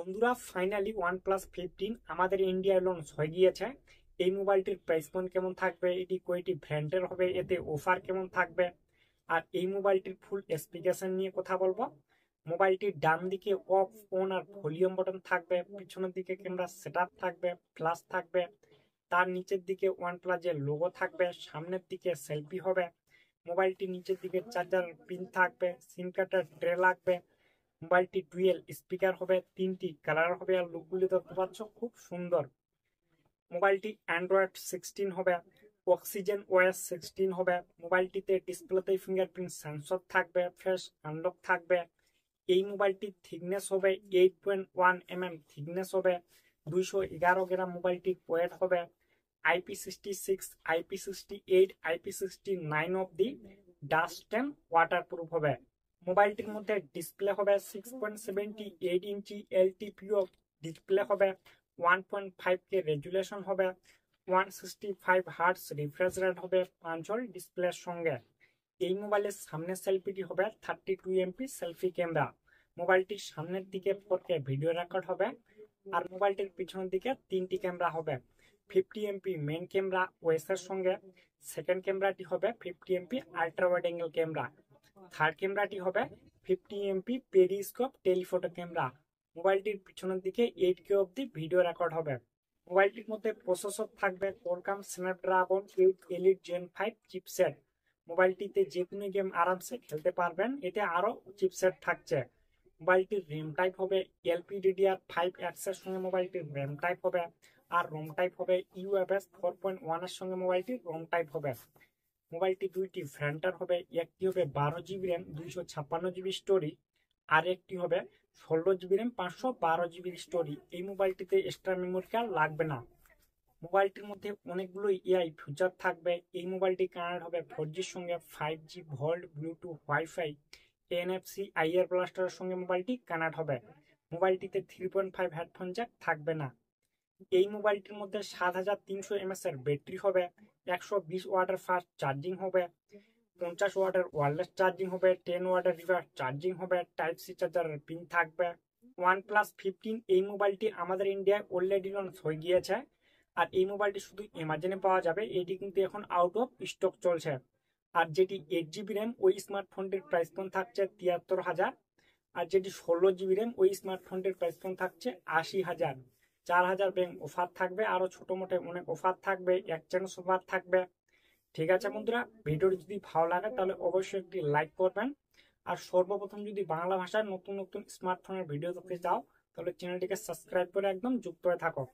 বন্ধুরা finally OnePlus 15 আমাদের ইন্ডিয়ায় লঞ্চ হয়ে গিয়েছে। এই মোবাইলটির প্রাইস পয়েন্ট কেমন থাকবে, এটি কয়টি ব্র্যান্ডের হবে, এতে অফার কেমন থাকবে, আর এই মোবাইলটির ফুল স্পেসিফিকেশন নিয়ে কথা বলবো। মোবাইলটির ডান দিকে অফ অন আর ভলিউম বাটন থাকবে, পিছনের দিকে ক্যামেরা সেটআপ থাকবে, ফ্ল্যাশ থাকবে, তার নিচের দিকে OnePlus এর লোগো থাকবে, সামনের দিকে সেলফি হবে, মোবাইলটির নিচের দিকে চার্জার পিন থাকবে, সিম কার্ডের ট্রে লাগবে, মোবাইলটি ডুয়েল স্পিকার হবে, 3টি কালার হবে, আর লুকগুলি দেখতে পাচ্ছ খুব সুন্দর। মোবাইলটি Android 16 হবে, অক্সিজেন OS 16 হবে। মোবাইলটিতে ডিসপ্লেতে ফিঙ্গারপ্রিন্ট সেন্সর থাকবে, ফেস আনলক থাকবে। এই মোবাইলটির থিকনেস হবে 8.1 mm থিকনেস হবে, 211 গ্রাম মোবাইলটির ওয়েট হবে। IP66, IP68, IP69 অব্দি ডাস্ট এন্ড ওয়াটারপ্রুফ হবে। মোবাইলটির মধ্যে ডিসপ্লে হবে 6.78 ইঞ্চি LTPO ডিসপ্লে হবে, 1.5K রেজুলেশন হবে, 165 হার্টস রিফ্রেশ রেট হবে 5 ডিসপ্লের সঙ্গে। এই মোবাইলের সামনের সেলফিটি হবে 32 MP সেলফি ক্যামেরা। মোবাইলটির সামনের দিকে 4K ভিডিও রেকর্ড হবে, আর মোবাইলটির পিছনের দিকে 3টি ক্যামেরা হবে। 50 MP মেন ক্যামেরা ওএস এর সঙ্গে, সেকেন্ড ক্যামেরাটি হবে 50 MP ultra wide angle camera, third ক্যামেরাটি হবে 50 MP পেরিস্কোপ টেলিফটো ক্যামেরা। মোবাইলটির পিছনের দিকে 8K অব্দি ভিডিও রেকর্ড হবে। মোবাইলটির মধ্যে প্রসেসর থাকবে Qualcomm Snapdragon 8 Elite Gen 5 chipset. মোবাইলটিতে যে কোনো গেম আরামসে খেলতে পারবেন, এতে আরো চিপসেট থাকছে। মোবাইলটির র্যাম টাইপ হবে LPDDR5X এর সঙ্গে মোবাইলটির র্যাম টাইপ হবে, আর রোম টাইপ হবে UFS 4.1 এর সঙ্গে মোবাইলটির রোম টাইপ হবে। মোবাইলটি দুইটি ভ্যারিয়েন্টার হবে, একটি হবে 12GB র্যাম 256GB স্টোরি, আর একটি হবে 16GB র্যাম 512GB স্টোরি। এই মোবাইলটিতে এক্সট্রা মেমোরি কার্ড লাগবে না। মোবাইলটির মধ্যে অনেকগুলো AI ফিচার থাকবে। এই মোবাইলটি কানেক্ট হবে 4Gর সঙ্গে, 5G volt Bluetooth wifi NFC IR ব্লাস্টারের সঙ্গে মোবাইলটি কানেক্ট হবে। মোবাইলটিতে 3.5 হেডফোন জ্যাক থাকবে না। এই মোবাইলটির মধ্যে 7300 mAh এর ব্যাটারি হবে, 120 ওয়াটের ফাস্ট চার্জিং হবে, 50 ওয়াটের ওয়্যারলেস চার্জিং হবে, 10 ওয়াটের রিভার্স চার্জিং হবে, টাইপ সি চার্জারের পিন থাকবে। OnePlus 15 এই মোবাইলটি আমাদের ইন্ডিয়ায় অলরেডি লঞ্চ হয়ে গিয়েছে, আর এই মোবাইলটি শুধু অ্যামাজনে পাওয়া যাবে। এটি কিন্তু এখন আউট অফ স্টক চলছে। আর যেটি 8GB র্যাম ওই স্মার্টফোনটির প্রাইস পয়েন্ট থাকছে 73,000, আর যেটি 16GB র্যাম ওই স্মার্টফোনটির প্রাইস পয়েন্ট থাকছে 80,000। 4,000 ব্যাংক অফার থাকবে, আরো ছোট মোটো অনেক অফার থাকবে, এক্সচেঞ্জ অফার থাকবে। ঠিক আছে বন্ধুরা, ভিডিওটি যদি ভালো লাগে তাহলে অবশ্যই একটি লাইক করবেন, আর সর্বপ্রথম যদি বাংলা ভাষায় নতুন নতুন স্মার্টফোনের ভিডিও দেখতে চাও তাহলে চ্যানেলটিকে সাবস্ক্রাইব করে একদম যুক্ত হয়ে থাকো।